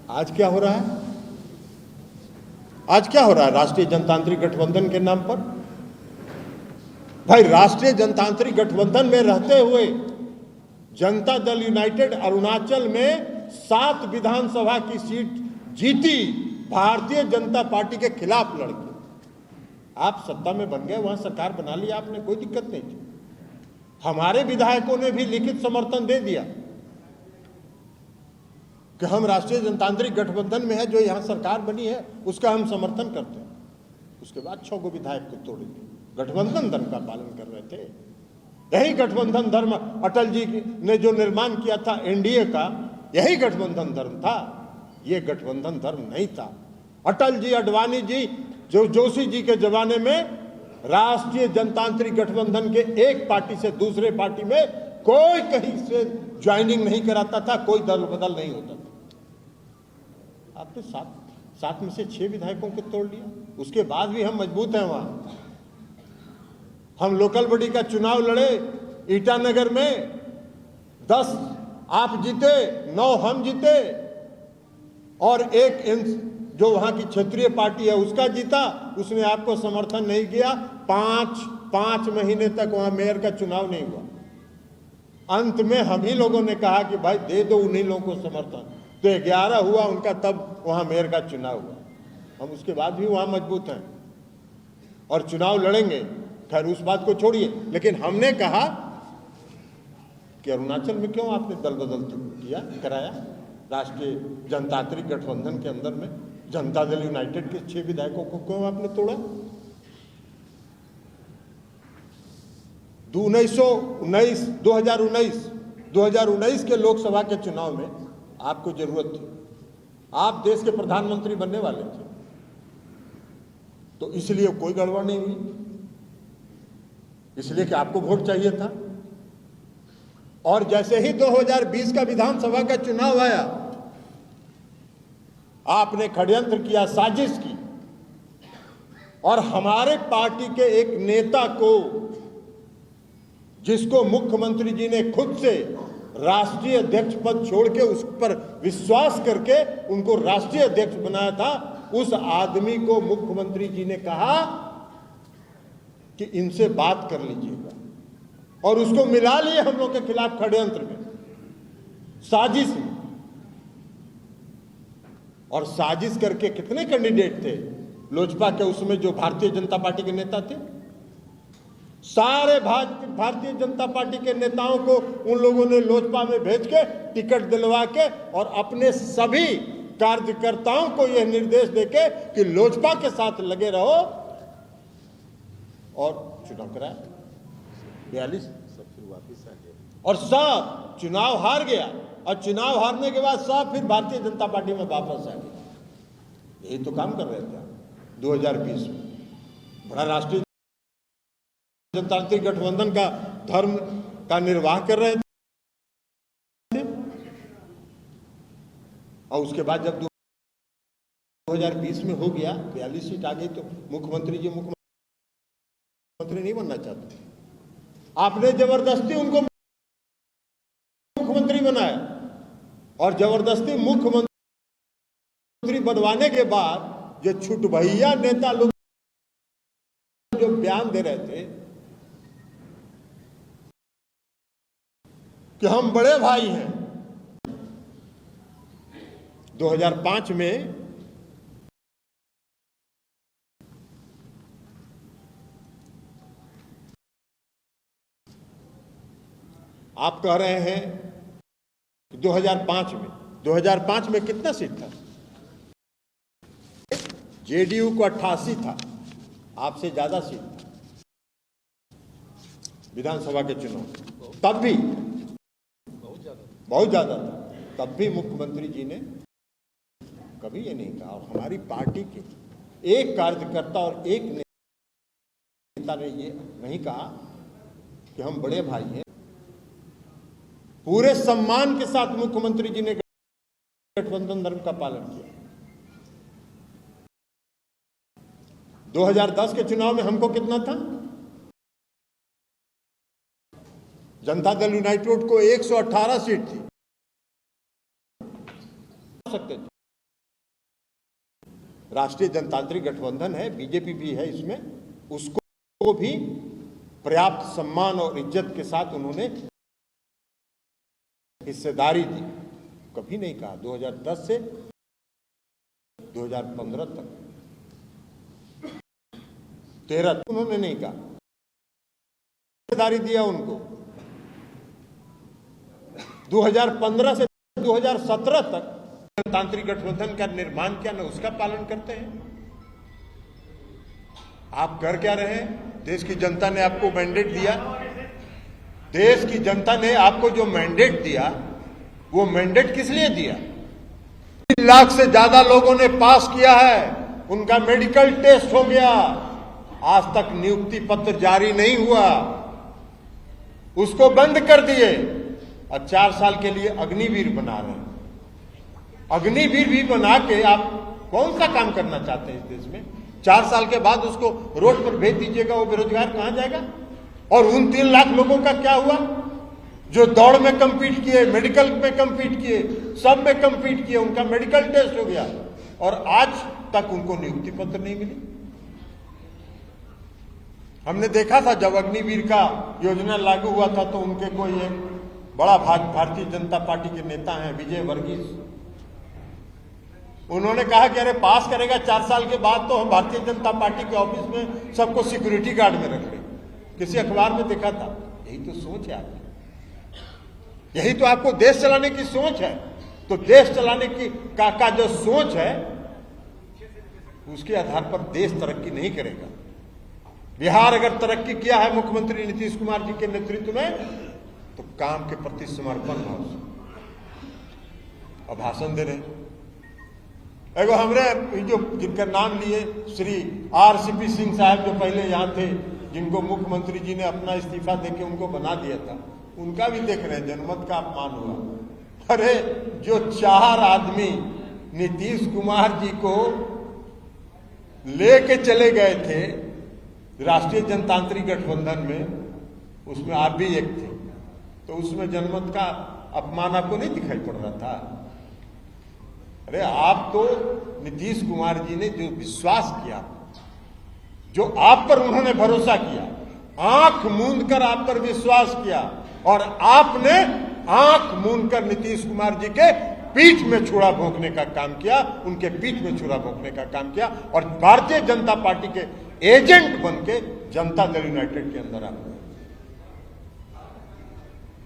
आज क्या हो रहा है? आज क्या हो रहा है राष्ट्रीय जनतांत्रिक गठबंधन के नाम पर? भाई, राष्ट्रीय जनतांत्रिक गठबंधन में रहते हुए जनता दल यूनाइटेड अरुणाचल में 7 विधानसभा की सीट जीती, भारतीय जनता पार्टी के खिलाफ लड़के। आप सत्ता में बन गए, वहां सरकार बना ली आपने, कोई दिक्कत नहीं थी। हमारे विधायकों ने भी लिखित समर्थन दे दिया कि हम राष्ट्रीय जनतांत्रिक गठबंधन में है, जो यहां सरकार बनी है उसका हम समर्थन करते हैं। उसके बाद 6 को विधायक को तोड़ दिया। गठबंधन धर्म का पालन कर रहे थे। यही गठबंधन धर्म अटल जी ने जो निर्माण किया था एनडीए का, यही गठबंधन धर्म था। ये गठबंधन धर्म नहीं था। अटल जी, अडवाणी जी, जो जोशी जी के जमाने में राष्ट्रीय जनतांत्रिक गठबंधन के एक पार्टी से दूसरे पार्टी में कोई कहीं से ज्वाइनिंग नहीं कराता था, कोई दल बदल नहीं होता था। आपने 7 में से 6 विधायकों को तोड़ लिया। उसके बाद भी हम मजबूत हैं। वहां हम लोकल बॉडी का चुनाव लड़े ईटानगर में, 10 आप जीते, 9 हम जीते, और एक जो वहां की क्षेत्रीय पार्टी है उसका जीता। उसने आपको समर्थन नहीं किया। 5 महीने तक वहां मेयर का चुनाव नहीं हुआ। अंत में हम ही लोगों ने कहा कि भाई दे दो उन्हीं लोगों को समर्थन, तो 11 हुआ उनका, तब वहां मेयर का चुनाव हुआ। हम उसके बाद भी वहां मजबूत हैं और चुनाव लड़ेंगे। खैर, उस बात को छोड़िए, लेकिन हमने कहा कि अरुणाचल में क्यों आपने दल बदल कराया? राष्ट्रीय जनतांत्रिक गठबंधन के अंदर में जनता दल यूनाइटेड के 6 विधायकों को क्यों आपने तोड़ा? 2019 के लोकसभा के चुनाव में आपको जरूरत थी। आप देश के प्रधानमंत्री बनने वाले थे, तो इसलिए कोई गड़बड़ नहीं हुई, इसलिए कि आपको वोट चाहिए था। और जैसे ही 2020 का विधानसभा का चुनाव आया, आपने षड्यंत्र किया, साजिश की, और हमारे पार्टी के एक नेता को, जिसको मुख्यमंत्री जी ने खुद से राष्ट्रीय अध्यक्ष पद छोड़ के उस पर विश्वास करके उनको राष्ट्रीय अध्यक्ष बनाया था, उस आदमी को मुख्यमंत्री जी ने कहा कि इनसे बात कर लीजिएगा, और उसको मिला लिए हम लोग के खिलाफ षड्यंत्र में, साजिश में। और साजिश करके कितने कैंडिडेट थे लोजपा के उसमें, जो भारतीय जनता पार्टी के नेता थे? सारे भारतीय जनता पार्टी के नेताओं को उन लोगों ने लोजपा में भेज के टिकट दिलवा के और अपने सभी कार्यकर्ताओं को यह निर्देश देके कि लोजपा के साथ लगे रहो, और चुनाव कराया 42, सब फिर वापिस आ गया, और सब चुनाव हार गया। और चुनाव हारने के बाद सब फिर भारतीय जनता पार्टी में वापस आ गए। यही तो काम कर रहे थे 2020 में। बड़ा राष्ट्रीय जनतांत्रिक गठबंधन का धर्म का निर्वाह कर रहे थे। और उसके बाद जब 2020 में हो गया, 42 सीट आ गई, तो मुख्यमंत्री जी मुख्यमंत्री नहीं बनना चाहते। आपने जबरदस्ती उनको मुख्यमंत्री बनाया, और जबरदस्ती मुख्यमंत्री बनवाने के बाद जो छुटभैया नेता लोग जो बयान दे रहे थे कि हम बड़े भाई हैं, 2005 में आप कह रहे हैं कि 2005 में कितना सीट था? जेडीयू को 88 था, आपसे ज्यादा सीट था विधानसभा के चुनाव, तब भी बहुत ज्यादा था। तब भी मुख्यमंत्री जी ने कभी ये नहीं कहा, और हमारी पार्टी के एक कार्यकर्ता और एक नेता ने ये नहीं कहा कि हम बड़े भाई हैं। पूरे सम्मान के साथ मुख्यमंत्री जी ने गठबंधन धर्म का पालन किया। 2010 के चुनाव में हमको कितना था? जनता दल यूनाइटेड को 118 सीट थी, सकते थे। राष्ट्रीय जनतांत्रिक गठबंधन है, बीजेपी भी है इसमें, उसको भी पर्याप्त सम्मान और इज्जत के साथ उन्होंने हिस्सेदारी दी। कभी नहीं कहा 2010 से 2015 तक 13 उन्होंने नहीं कहा, हिस्सेदारी दिया उनको। 2015 से 2017 तक जनतांत्रिक गठबंधन का निर्माण किया ना, उसका पालन करते हैं। आप कर क्या रहे हैं? देश की जनता ने आपको मैंडेट दिया, देश की जनता ने आपको जो मैंडेट दिया वो मैंडेट किस लिए दिया? 3 लाख से ज्यादा लोगों ने पास किया है, उनका मेडिकल टेस्ट हो गया, आज तक नियुक्ति पत्र जारी नहीं हुआ, उसको बंद कर दिए और 4 साल के लिए अग्निवीर बना रहे हैं। अग्निवीर भी बना के आप कौन सा काम करना चाहते हैं इस देश में? 4 साल के बाद उसको रोड पर भेज दीजिएगा, वो बेरोजगार कहां जाएगा? और उन 3 लाख लोगों का क्या हुआ जो दौड़ में कम्पीट किए, मेडिकल में कम्पीट किए, सब में कम्पीट किए, उनका मेडिकल टेस्ट हो गया और आज तक उनको नियुक्ति पत्र नहीं मिली। हमने देखा था जब अग्निवीर का योजना लागू हुआ था तो उनके कोई एक बड़ा भारतीय जनता पार्टी के नेता हैं विजय वर्गीस, उन्होंने कहा कि अरे पास करेगा 4 साल के बाद तो हम भारतीय जनता पार्टी के ऑफिस में सबको सिक्योरिटी गार्ड में रख लेंगे। किसी अखबार में देखा था। यही तो सोच है आपकी, यही तो आपको देश चलाने की सोच है। तो देश चलाने की का जो सोच है उसके आधार पर देश तरक्की नहीं करेगा। बिहार अगर तरक्की किया है मुख्यमंत्री नीतीश कुमार जी के नेतृत्व में तो काम के प्रति समर्पण भाव से। अब भाषण दे रहे एगो हमरे जो जिनका नाम लिए श्री RCP सिंह साहब जो पहले यहाँ थे, जिनको मुख्यमंत्री जी ने अपना इस्तीफा देके उनको बना दिया था, उनका भी देख रहे हैं जनमत का अपमान हुआ। अरे जो 4 आदमी नीतीश कुमार जी को लेके चले गए थे राष्ट्रीय जनतांत्रिक गठबंधन में, उसमें आप भी एक थे, तो उसमें जनमत का अपमान आपको नहीं दिखाई पड़ रहा था? अरे आप तो नीतीश कुमार जी ने जो विश्वास किया, जो आप पर उन्होंने भरोसा किया, आंख मूंद कर आप पर विश्वास किया और आपने आंख मूंद कर नीतीश कुमार जी के पीठ में छुरा भोंकने का काम किया, उनके पीठ में छुरा भोंकने का काम किया और भारतीय जनता पार्टी के एजेंट बन के जनता दल यूनाइटेड के अंदर आप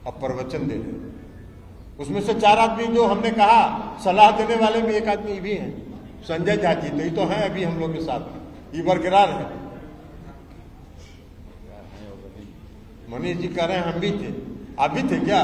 अब प्रवचन दे रहे। उसमें से 4 आदमी जो हमने कहा सलाह देने वाले में एक आदमी भी हैं, संजय झा जी, तो ये तो हैं अभी हम लोग के साथ, ये बरकरार है। मनीष जी कह रहे हैं हम भी थे, आप भी थे क्या?